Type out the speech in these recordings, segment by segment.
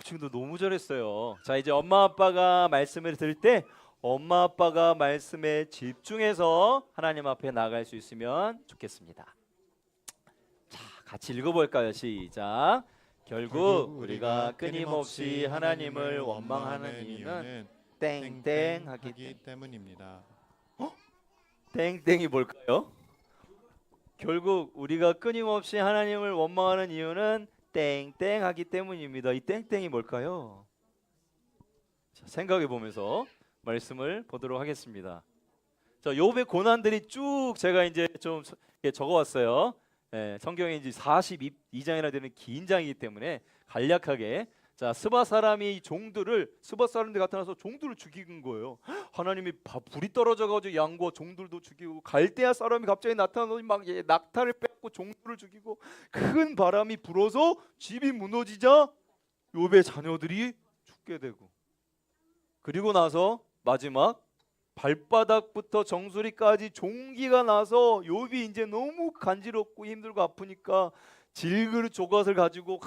지금도 너무 잘했어요. 자, 이제 엄마 아빠가 말씀을 들을 때 엄마 아빠가 말씀에 집중해서 하나님 앞에 나갈 수 있으면 좋겠습니다. 자, 같이 읽어볼까요? 시작. 결국 우리가 끊임없이 하나님을 원망하는 이유는 땡땡하기 때문입니다. 땡땡이 뭘까요? 결국 우리가 끊임없이 하나님을 원망하는 이유는 땡땡하기 때문입니다. 이 땡땡이 뭘까요? 자, 생각해 보면서 말씀을 보도록 하겠습니다. 자, 욥의 고난들이 쭉 제가 이제 좀 적어왔어요. 성경에 이제 42장이나 되는 긴 장이기 때문에 간략하게. 자, 스바 사람이 스바 사람들 나타나서 종들을 죽이는 거예요. 하나님이 불이 떨어져가지고 양과 종들도 죽이고, 갈대아 사람이 갑자기 나타나서 막 낙타를 뺏고 종들을 죽이고, 큰 바람이 불어서 집이 무너지자 욥의 자녀들이 죽게 되고, 그리고 나서 마지막 발바닥부터 정수리까지 종기가 나서 욥이 이제 너무 간지럽고 힘들고 아프니까 질그릇 조각을 가지고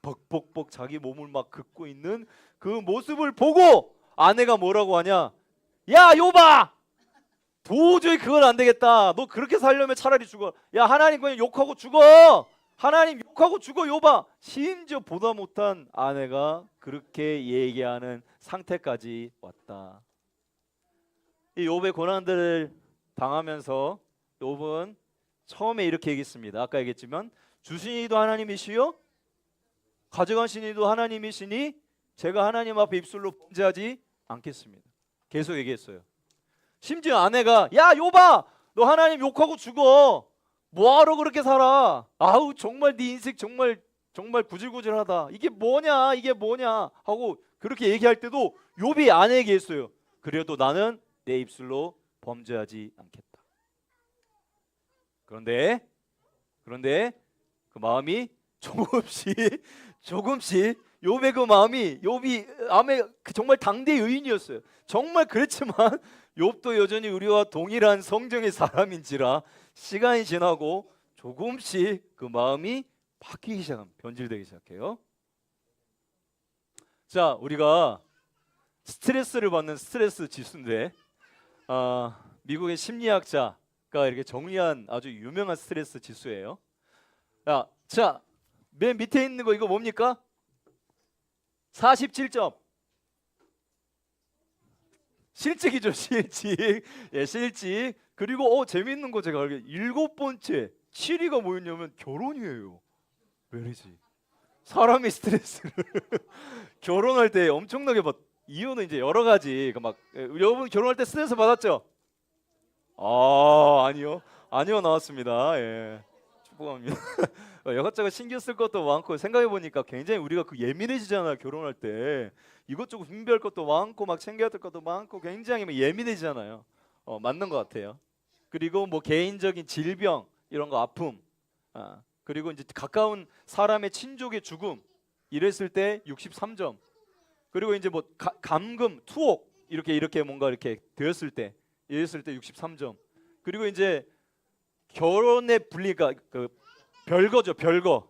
벅벅벅 자기 몸을 막 긁고 있는 그 모습을 보고 아내가 뭐라고 하냐? 야, 욥아! 도저히 그건 안 되겠다. 너 그렇게 살려면 차라리 죽어. 야, 하나님 그냥 욕하고 죽어. 하나님 욕하고 죽어, 욥아. 심지어 보다 못한 아내가 그렇게 얘기하는 상태까지 왔다. 이 욥의 고난들을 당하면서 욥은 처음에 이렇게 얘기했습니다. 아까 얘기했지만 주신 이도 하나님이시요 가져가신 이도 하나님이시니 제가 하나님 앞에 입술로 범죄하지 않겠습니다. 계속 얘기했어요. 심지어 아내가 야, 욥아, 너 하나님 욕하고 죽어. 뭐하러 그렇게 살아? 아우, 정말 네 인생 정말 구질구질하다. 이게 뭐냐 하고 그렇게 얘기할 때도 욥이 아내에게 했어요. 그래도 나는 내 입술로 범죄하지 않겠다. 그런데 그 마음이 조금씩 욥의 그 마음이 욥이 암에 정말 당대 의인이었어요. 정말 그랬지만 욥도 여전히 우리와 동일한 성정의 사람인지라 시간이 지나고 조금씩 그 마음이 바뀌기 시작합니다. 변질되기 시작해요. 자, 우리가 스트레스를 받는 스트레스 지수인데 미국의 심리학자가 이렇게 정리한 아주 유명한 스트레스 지수예요. 자, 맨 밑에 있는 거 이거 뭡니까? 47점. 실직이죠, 실직. 예, 실직. 그리고 재밌는 거 제가 알게 7번째 7위가 뭐였냐면 결혼이에요. 왜이지? 사람이 스트레스를 결혼할 때 엄청나게 받. 이유는 이제 여러 가지. 여러분 결혼할 때 스트레스 받았죠? 아니요 나왔습니다. 예. 축복합니다. 여것저것 신경 쓸 것도 많고 생각해 보니까 굉장히 우리가 예민해지잖아요. 결혼할 때 이것저것 준비할 것도 많고 막 챙겨야 될 것도 많고 굉장히 예민해지잖아요. 맞는 것 같아요. 그리고 뭐 개인적인 질병 이런 거 아픔, 그리고 이제 가까운 사람의 친족의 죽음 이랬을 때 63점. 그리고 이제 뭐 감금, 투옥 이렇게 뭔가 이렇게 되었을 때 이랬을 때 63점. 그리고 이제 결혼에 불리가 별거죠, 별거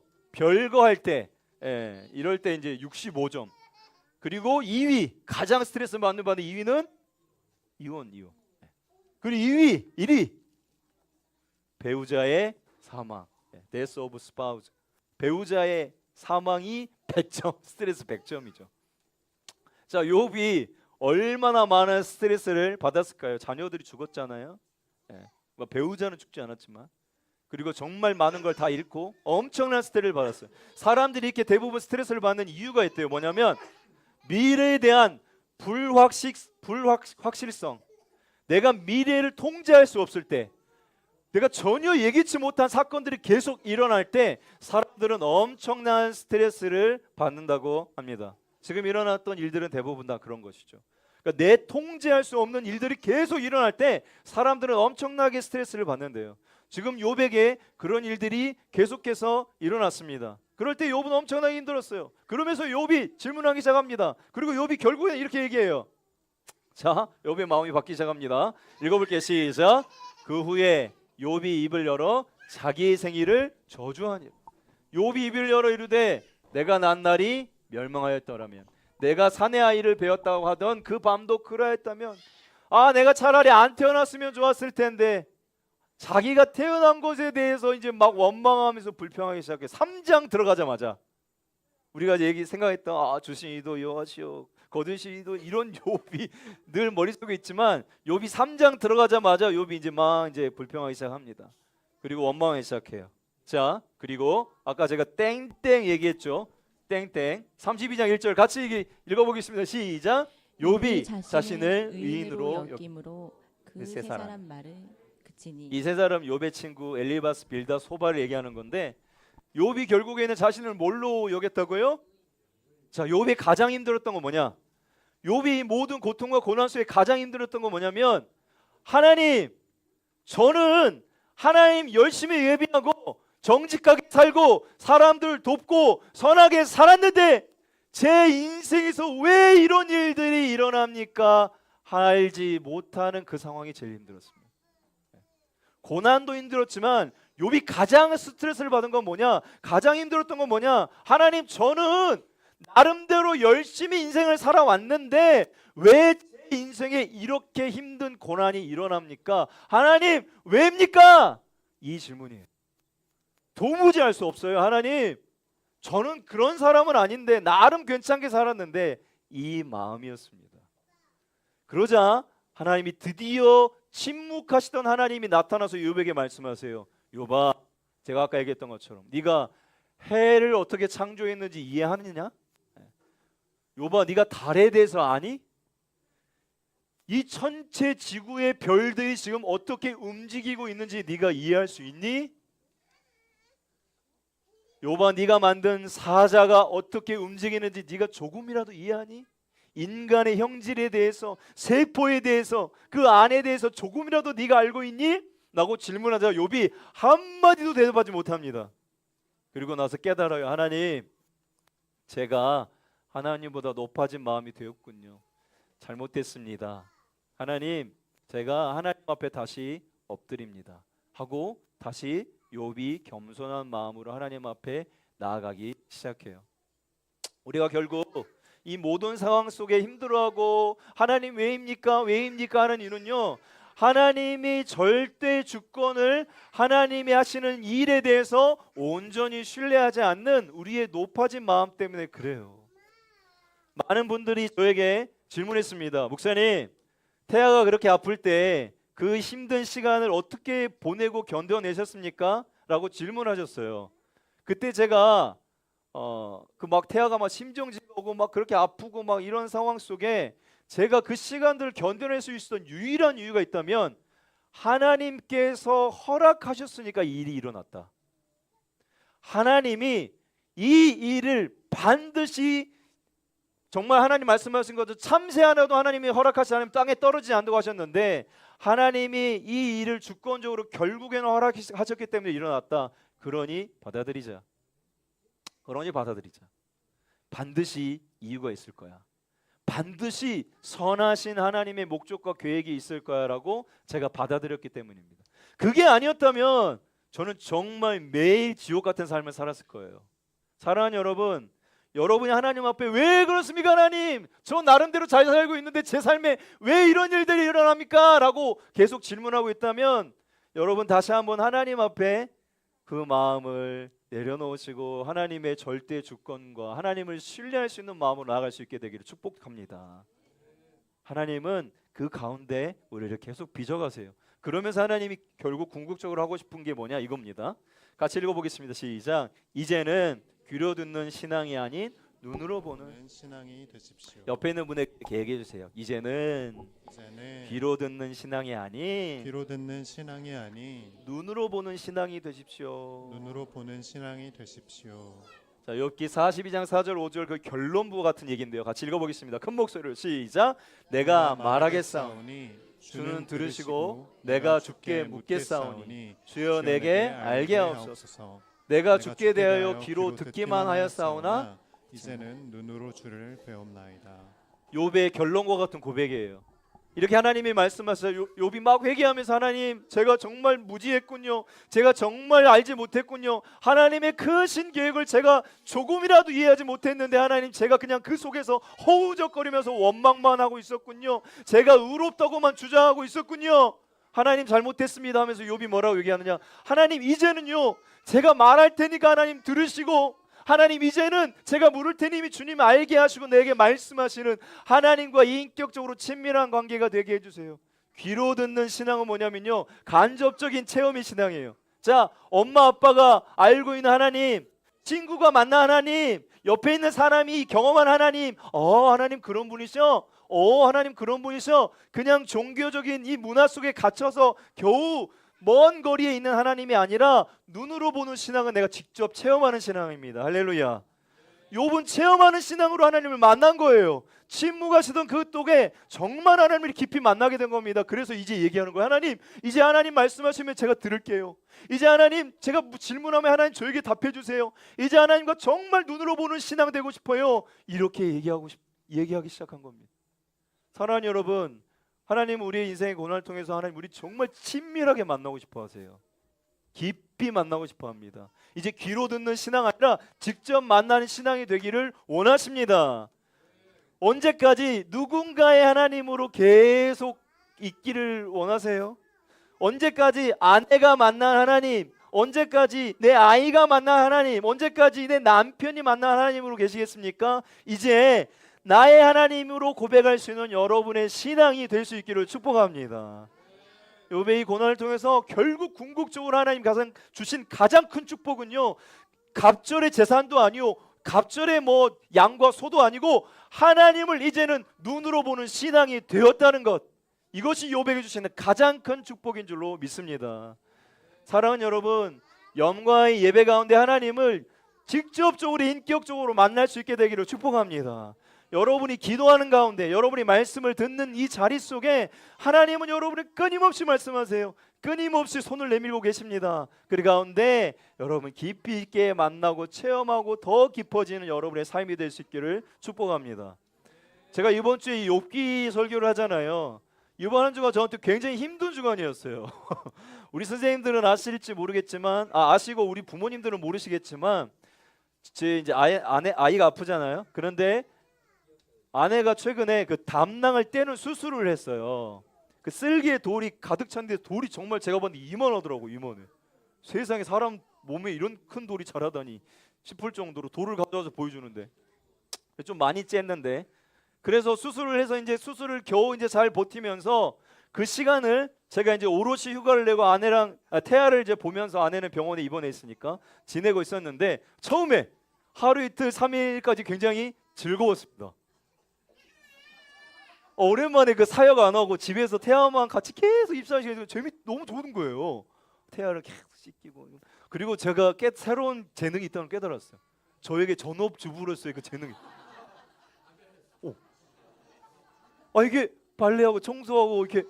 할 때, 이럴 때 이제 65점. 그리고 2위 가장 스트레스 받는 2위는 이혼. 그리고 1위 배우자의 사망, death of spouse. 배우자의 사망이 100점, 스트레스 100점이죠. 자, 욥이 얼마나 많은 스트레스를 받았을까요? 자녀들이 죽었잖아요. 배우자는 죽지 않았지만. 그리고 정말 많은 걸 다 잃고 엄청난 스트레스를 받았어요. 사람들이 이렇게 대부분 스트레스를 받는 이유가 있대요. 뭐냐면 미래에 대한 불확실성. 내가 미래를 통제할 수 없을 때, 내가 전혀 예기치 못한 사건들이 계속 일어날 때 사람들은 엄청난 스트레스를 받는다고 합니다. 지금 일어났던 일들은 대부분 다 그런 것이죠. 그러니까 내 통제할 수 없는 일들이 계속 일어날 때 사람들은 엄청나게 스트레스를 받는데요. 지금 욥에게 그런 일들이 계속해서 일어났습니다. 그럴 때 욥은 엄청나게 힘들었어요. 그러면서 욥이 질문하기 시작합니다. 그리고 욥이 결국엔 이렇게 얘기해요. 자, 욥의 마음이 바뀌기 시작합니다. 읽어볼게요. 시작. 그 후에 욥이 입을 열어 자기의 생일을 저주하니. 욥이 입을 열어 이르되 내가 난 날이 멸망하였더라면, 내가 사내 아이를 배웠다고 하던 그 밤도 그러했다면, 아 내가 차라리 안 태어났으면 좋았을 텐데, 자기가 태어난 것에 대해서 이제 막 원망하면서 불평하기 시작해. 3장 들어가자마자 우리가 얘기 생각했던 주시니도 여호와시오 거두시니도 이런 욥이 늘 머릿속에 있지만, 욥이 3장 들어가자마자 욥이 이제 막 이제 불평하기 시작합니다. 그리고 원망하기 시작해요. 자, 그리고 아까 제가 땡땡 얘기했죠. 땡땡 32장 1절 같이 읽어보겠습니다. 시작. 욥이 자신을 의인으로 여김으로 그 세 사람 말을 그치니. 이 세 사람 욥의 친구 엘리바스, 빌다, 소바를 얘기하는 건데, 욥이 결국에는 자신을 뭘로 여겼다고요? 자, 욥이 가장 힘들었던 건 뭐냐? 욥이 모든 고통과 고난 속에 가장 힘들었던 건 뭐냐면, 하나님, 저는 하나님 열심히 예배하고 정직하게 살고 사람들 돕고 선하게 살았는데 제 인생에서 왜 이런 일들이 일어납니까? 알지 못하는 그 상황이 제일 힘들었습니다. 고난도 힘들었지만 욥이 가장 스트레스를 받은 건 뭐냐? 가장 힘들었던 건 뭐냐? 하나님, 저는 나름대로 열심히 인생을 살아왔는데 왜 제 인생에 이렇게 힘든 고난이 일어납니까? 하나님, 왜입니까? 이 질문이에요. 도무지 알 수 없어요. 하나님, 저는 그런 사람은 아닌데 나름 괜찮게 살았는데, 이 마음이었습니다. 그러자 하나님이 드디어 침묵하시던 하나님이 나타나서 욥에게 말씀하세요. 욥아, 제가 아까 얘기했던 것처럼 네가 해를 어떻게 창조했는지 이해하느냐? 욥아, 네가 달에 대해서 아니? 이 전체 지구의 별들이 지금 어떻게 움직이고 있는지 네가 이해할 수 있니? 욥아, 네가 만든 사자가 어떻게 움직이는지 네가 조금이라도 이해하니? 인간의 형질에 대해서, 세포에 대해서, 그 안에 대해서 조금이라도 네가 알고 있니? 라고 질문하자 욥이 한마디도 대답하지 못합니다. 그리고 나서 깨달아요. 하나님, 제가 하나님보다 높아진 마음이 되었군요. 잘못됐습니다. 하나님, 제가 하나님 앞에 다시 엎드립니다 하고 다시 욥이 겸손한 마음으로 하나님 앞에 나아가기 시작해요. 우리가 결국 이 모든 상황 속에 힘들어하고 하나님 왜입니까? 왜입니까? 하는 이유는요, 하나님이 절대 주권을, 하나님이 하시는 일에 대해서 온전히 신뢰하지 않는 우리의 높아진 마음 때문에 그래요. 많은 분들이 저에게 질문했습니다. 목사님, 태아가 그렇게 아플 때 그 힘든 시간을 어떻게 보내고 견뎌내셨습니까? 라고 질문하셨어요. 그때 제가 그 막 태아가 막 심정지가 오고 막 그렇게 아프고 막 이런 상황 속에 제가 그 시간들을 견뎌낼 수 있었던 유일한 이유가 있다면, 하나님께서 허락하셨으니까 이 일이 일어났다. 하나님이 이 일을 반드시, 정말 하나님 말씀하신 것처럼 참새 하나도 하나님이 허락하지 않으면 땅에 떨어지지 않는다고 하셨는데, 하나님이 이 일을 주권적으로 결국에는 허락하셨기 때문에 일어났다. 그러니 받아들이자. 반드시 이유가 있을 거야. 반드시 선하신 하나님의 목적과 계획이 있을 거야라고 제가 받아들였기 때문입니다. 그게 아니었다면 저는 정말 매일 지옥 같은 삶을 살았을 거예요. 사랑하는 여러분, 여러분이 하나님 앞에 왜 그렇습니까? 하나님, 저 나름대로 잘 살고 있는데 제 삶에 왜 이런 일들이 일어납니까? 라고 계속 질문하고 있다면, 여러분 다시 한번 하나님 앞에 그 마음을 내려놓으시고 하나님의 절대 주권과 하나님을 신뢰할 수 있는 마음으로 나아갈 수 있게 되기를 축복합니다. 하나님은 그 가운데 우리를 계속 빚어가세요. 그러면서 하나님이 결국 궁극적으로 하고 싶은 게 뭐냐, 이겁니다. 같이 읽어보겠습니다. 시작. 이제는 귀로 듣는 신앙이 아닌 눈으로 보는 신앙이 되십시오. 옆에 있는 분에게 얘기해 주세요. 이제는 귀로 듣는 신앙이 아닌 눈으로 보는 신앙이 되십시오. 눈으로 보는 신앙이 되십시오. 자, 욥기 42장 4절 5절 그 결론부 같은 얘기인데요. 같이 읽어보겠습니다. 큰 목소리로 시작. 내가 말하겠사오니 주는 들으시고 내가 주께 묻겠사오니 주여 내게 알게 하옵소서. 내가 주께 대하여 귀로 듣기만 하였사오나 이제는 눈으로 주를 배움나이다. 욥의 결론과 같은 고백이에요. 이렇게 하나님이 말씀하세요. 욥이 막 회개하면서 하나님 제가 정말 무지했군요. 제가 정말 알지 못했군요. 하나님의 크신 계획을 제가 조금이라도 이해하지 못했는데 하나님 제가 그냥 그 속에서 허우적거리면서 원망만 하고 있었군요. 제가 의롭다고만 주장하고 있었군요. 하나님 잘못했습니다 하면서 욥이 뭐라고 얘기하느냐. 하나님 이제는요 제가 말할 테니까 하나님 들으시고 하나님 이제는 제가 물을 테니 이미 주님 알게 하시고 내게 말씀하시는 하나님과 인격적으로 친밀한 관계가 되게 해주세요. 귀로 듣는 신앙은 뭐냐면요 간접적인 체험이 신앙이에요. 자, 엄마 아빠가 알고 있는 하나님, 친구가 만난 하나님, 옆에 있는 사람이 경험한 하나님, 하나님 그런 분이셔. 하나님 그런 분이셔. 그냥 종교적인 이 문화 속에 갇혀서 겨우 먼 거리에 있는 하나님이 아니라 눈으로 보는 신앙은 내가 직접 체험하는 신앙입니다. 할렐루야. 욥은 체험하는 신앙으로 하나님을 만난 거예요. 침묵하시던 그 속에 정말 하나님을 깊이 만나게 된 겁니다. 그래서 이제 얘기하는 거예요. 하나님, 이제 하나님 말씀하시면 제가 들을게요. 이제 하나님 제가 질문하면 하나님 저에게 답해 주세요. 이제 하나님과 정말 눈으로 보는 신앙 되고 싶어요. 이렇게 얘기하기 시작한 겁니다. 사랑하는 여러분, 하나님 우리의 인생의 고난을 통해서 하나님 우리 정말 친밀하게 만나고 싶어 하세요. 깊이 만나고 싶어 합니다. 이제 귀로 듣는 신앙 아니라 직접 만나는 신앙이 되기를 원하십니다. 언제까지 누군가의 하나님으로 계속 있기를 원하세요? 언제까지 아내가 만난 하나님, 언제까지 내 아이가 만난 하나님, 언제까지 내 남편이 만난 하나님으로 계시겠습니까? 이제 나의 하나님으로 고백할 수 있는 여러분의 신앙이 될 수 있기를 축복합니다. 욥의 이 고난을 통해서 결국 궁극적으로 하나님 주신 가장 큰 축복은요 갑절의 재산도 아니요 갑절의 뭐 양과 소도 아니고 하나님을 이제는 눈으로 보는 신앙이 되었다는 것, 이것이 욥에게 주시는 가장 큰 축복인 줄로 믿습니다. 사랑하는 여러분, 영광의 예배 가운데 하나님을 직접적으로 인격적으로 만날 수 있게 되기를 축복합니다. 여러분이 기도하는 가운데 여러분이 말씀을 듣는 이 자리 속에 하나님은 여러분을 끊임없이 말씀하세요. 끊임없이 손을 내밀고 계십니다. 그 가운데 여러분 깊이 있게 만나고 체험하고 더 깊어지는 여러분의 삶이 될 수 있기를 축복합니다. 제가 이번 주에 욥기 설교를 하잖아요. 이번 한 주가 저한테 굉장히 힘든 주간이었어요. 우리 선생님들은 아실지 모르겠지만 아시고 우리 부모님들은 모르시겠지만 제 이제 아이가 아프잖아요. 그런데 아내가 최근에 그 담낭을 떼는 수술을 했어요. 그 쓸개에 돌이 가득 찼는데 돌이 정말 제가 봤는데 이만하더라고. 이만해. 세상에 사람 몸에 이런 큰 돌이 자라다니 싶을 정도로 돌을 가져와서 보여주는데 좀 많이 쬐는데, 그래서 수술을 해서 이제 수술을 겨우 이제 잘 버티면서 그 시간을 제가 이제 오롯이 휴가를 내고 아내랑 태아를 이제 보면서, 아내는 병원에 입원해 있으니까 지내고 있었는데 처음에 하루 이틀 3일까지 굉장히 즐거웠습니다. 오랜만에 그 사역 안 하고 집에서 태아만 같이 계속 입사하시니까 너무 좋은 거예요. 태아를 계속 씻기고. 그리고 제가 새로운 재능이 있다는 걸 깨달았어요. 저에게 전업주부로서의 그 재능이. 이게 빨래하고 청소하고 이렇게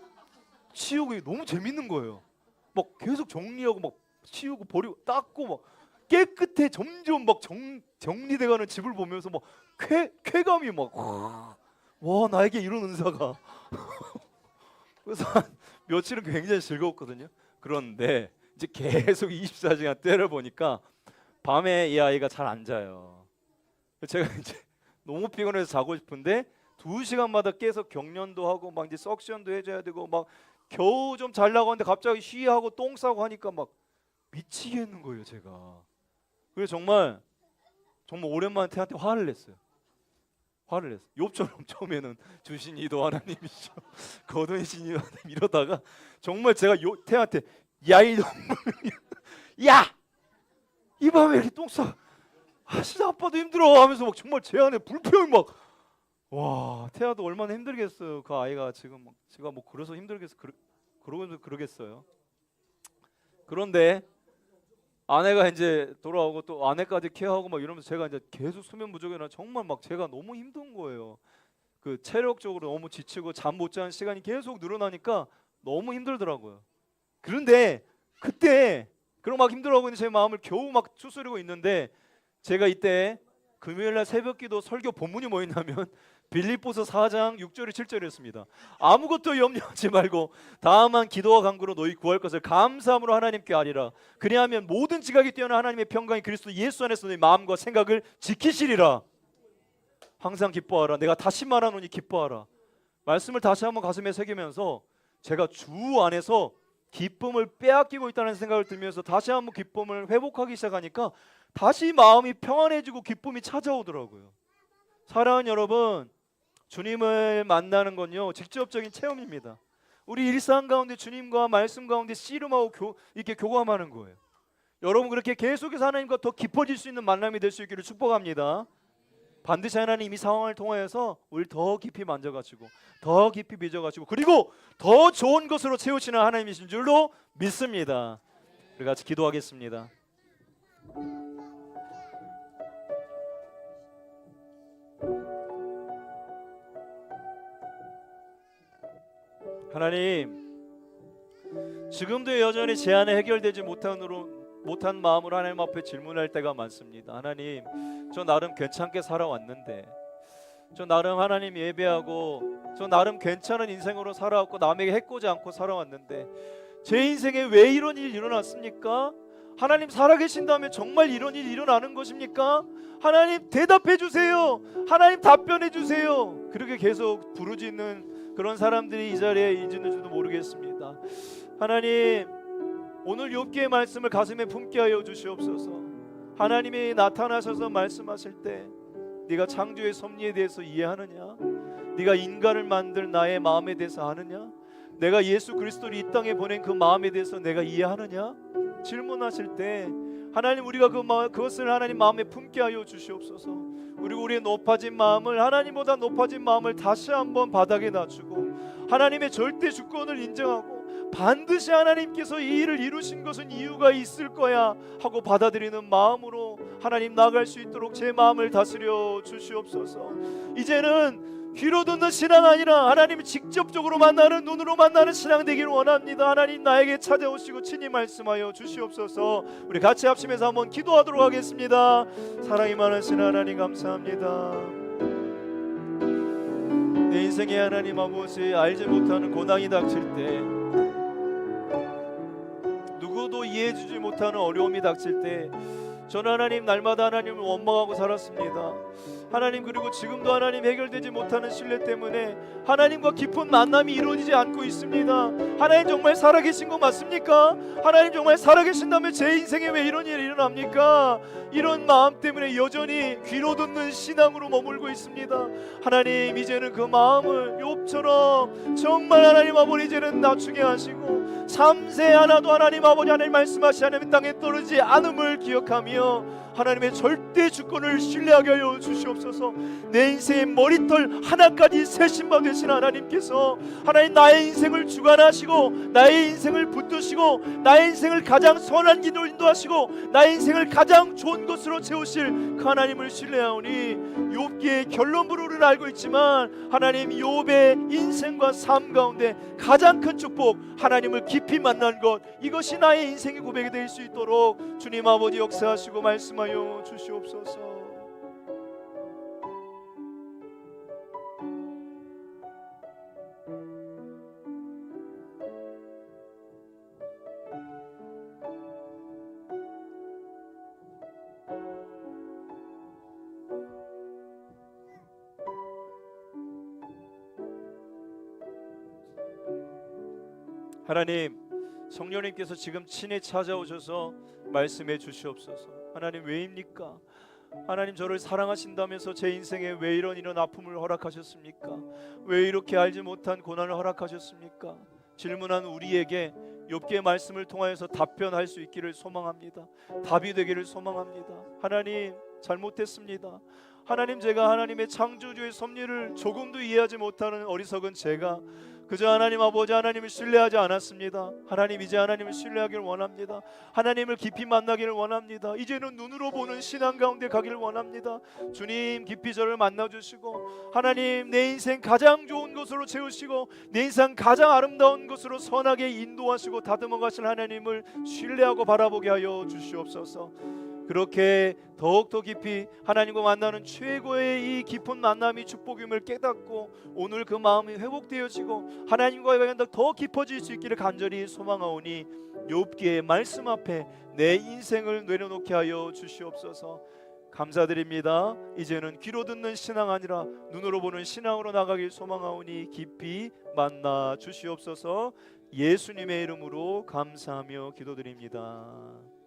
치우고 너무 재밌는 거예요. 막 계속 정리하고 막 치우고 버리고 닦고 막 깨끗해 점점 막 정리돼가는 집을 보면서 막 쾌감이 막 와, 나에게 이런 은사가. 그래서 한 며칠은 굉장히 즐거웠거든요. 그런데 이제 계속 24시간 때려보니까 밤에 이 아이가 잘 안 자요. 제가 이제 너무 피곤해서 자고 싶은데 2시간마다 계속 경련도 하고 막 이제 석션도 해줘야 되고 막 겨우 좀 자려고 하는데 갑자기 쉬하고 똥 싸고 하니까 막 미치겠는 거예요, 제가. 그래서 정말 오랜만에 태한테 화를 냈어요. 욥처럼 처음에는 주신 이도 하나님이시죠, 거두신 이도 하나님, 이러다가 정말 제가 태한테 야 이놈 야! 이 밤에 이렇게 똥 싸, 진짜 아빠도 힘들어 하면서 막 정말 제 안에 불평이 막, 와, 태아도 얼마나 힘들겠어요. 그 아이가 지금 막 제가 뭐 그래서 힘들겠어 그러겠어요. 그런데 아내가 이제 돌아오고 또 아내까지 케어하고 막 이러면서 제가 이제 계속 수면 부족이라 정말 막 제가 너무 힘든 거예요. 그 체력적으로 너무 지치고 잠 못 자는 시간이 계속 늘어나니까 너무 힘들더라고요. 그런데 그때 그런 막 힘들어하고 있는 제 마음을 겨우 막 추스리고 있는데 제가 이때 금요일날 새벽기도 설교 본문이 뭐였냐면 빌립보서 4장 6절에 7절이었습니다. 아무것도 염려하지 말고 다만 기도와 간구로 너희 구할 것을 감사함으로 하나님께 아리라. 그리하면 모든 지각이 뛰어난 하나님의 평강이 그리스도 예수 안에서 너희 마음과 생각을 지키시리라. 항상 기뻐하라. 내가 다시 말하노니 기뻐하라. 말씀을 다시 한번 가슴에 새기면서 제가 주 안에서 기쁨을 빼앗기고 있다는 생각을 들면서 다시 한번 기쁨을 회복하기 시작하니까 다시 마음이 평안해지고 기쁨이 찾아오더라고요. 사랑하는 여러분, 주님을 만나는 건요 직접적인 체험입니다. 우리 일상 가운데 주님과 말씀 가운데 씨름하고 이렇게 교감하는 거예요. 여러분 그렇게 계속해서 하나님과 더 깊어질 수 있는 만남이 될 수 있기를 축복합니다. 반드시 하나님 이 상황을 통하여서 우리를 더 깊이 만져가지고 더 깊이 빚어가지고 그리고 더 좋은 것으로 채우시는 하나님이신 줄로 믿습니다. 우리 같이 기도하겠습니다. 하나님, 지금도 여전히 제 안에 해결되지 못한 마음으로 하나님 앞에 질문할 때가 많습니다. 하나님, 저 나름 괜찮게 살아왔는데, 저 나름 하나님 예배하고 저 나름 괜찮은 인생으로 살아왔고 남에게 해코지 않고 살아왔는데 제 인생에 왜 이런 일이 일어났습니까? 하나님 살아계신다면 정말 이런 일이 일어나는 것입니까? 하나님 대답해 주세요. 하나님 답변해 주세요. 그렇게 계속 부르짖는 그런 사람들이 이 자리에 있는지도 모르겠습니다. 하나님, 오늘 욥기의 말씀을 가슴에 품게 하여 주시옵소서. 하나님이 나타나셔서 말씀하실 때 네가 창조의 섭리에 대해서 이해하느냐? 네가 인간을 만들 나의 마음에 대해서 아느냐? 내가 예수 그리스도를 이 땅에 보낸 그 마음에 대해서 내가 이해하느냐? 질문하실 때 하나님, 우리가 그것을 하나님 마음에 품게 하여 주시옵소서. 그리고 우리의 높아진 마음을, 하나님보다 높아진 마음을 다시 한번 바닥에 낮추고 하나님의 절대 주권을 인정하고 반드시 하나님께서 이 일을 이루신 것은 이유가 있을 거야 하고 받아들이는 마음으로 하나님 나아갈 수 있도록 제 마음을 다스려 주시옵소서. 이제는 귀로 듣는 신앙 아니라 하나님을 직접적으로 만나는, 눈으로 만나는 신앙 되기를 원합니다. 하나님, 나에게 찾아오시고 친히 말씀하여 주시옵소서. 우리 같이 합심해서 한번 기도하도록 하겠습니다. 사랑이 많으신 하나님 감사합니다. 내 인생에 하나님 아버지 알지 못하는 고난이 닥칠 때, 누구도 이해해주지 못하는 어려움이 닥칠 때 저는 하나님 날마다 하나님을 원망하고 살았습니다. 하나님, 그리고 지금도 하나님 해결되지 못하는 신뢰 때문에 하나님과 깊은 만남이 이루어지지 않고 있습니다. 하나님 정말 살아계신 거 맞습니까? 하나님 정말 살아계신다면 제 인생에 왜 이런 일이 일어납니까? 이런 마음 때문에 여전히 귀로 듣는 신앙으로 머물고 있습니다. 하나님, 이제는 그 마음을 욥처럼 정말 하나님 아버지 이제는 낮추게 하시고 참새 하나도 하나님 아버지 하나님 말씀하시 하나님 땅에 떨어지지 않음을 기억하며 하나님의 절대 주권을 신뢰하게 하여 주시옵소서. 내 인생의 머리털 하나까지 세심바 되신 하나님께서 하나님 나의 인생을 주관하시고 나의 인생을 붙드시고 나의 인생을 가장 선한 길로 인도하시고 나의 인생을 가장 좋은 것으로 채우실 그 하나님을 신뢰하오니 욥기의 결론부로는 알고 있지만 하나님, 욥의 인생과 삶 가운데 가장 큰 축복, 하나님을 깊이 만난 것, 이것이 나의 인생의 고백이 될 수 있도록 주님 아버지 역사하시고 말씀하여 주시옵소서. 하나님, 성령님께서 지금 친히 찾아오셔서 말씀해 주시옵소서. 하나님, 왜입니까? 하나님, 저를 사랑하신다면서 제 인생에 왜 이런 아픔을 허락하셨습니까? 왜 이렇게 알지 못한 고난을 허락하셨습니까? 질문한 우리에게 욥기의 말씀을 통하여서 답변할 수 있기를 소망합니다. 답이 되기를 소망합니다. 하나님, 잘못했습니다. 하나님, 제가 하나님의 창조주의 섭리를 조금도 이해하지 못하는 어리석은 제가 그저 하나님 아버지 하나님을 신뢰하지 않았습니다. 하나님, 이제 하나님을 신뢰하기를 원합니다. 하나님을 깊이 만나기를 원합니다. 이제는 눈으로 보는 신앙 가운데 가기를 원합니다. 주님, 깊이 저를 만나주시고 하나님, 내 인생 가장 좋은 것으로 채우시고 내 인생 가장 아름다운 것으로 선하게 인도하시고 다듬어 가실 하나님을 신뢰하고 바라보게 하여 주시옵소서. 그렇게 더욱더 깊이 하나님과 만나는 최고의 이 깊은 만남이 축복임을 깨닫고 오늘 그 마음이 회복되어지고 하나님과의 관계가 더 깊어질 수 있기를 간절히 소망하오니 욥기의 말씀 앞에 내 인생을 내려놓게 하여 주시옵소서. 감사드립니다. 이제는 귀로 듣는 신앙 아니라 눈으로 보는 신앙으로 나가길 소망하오니 깊이 만나 주시옵소서. 예수님의 이름으로 감사하며 기도드립니다.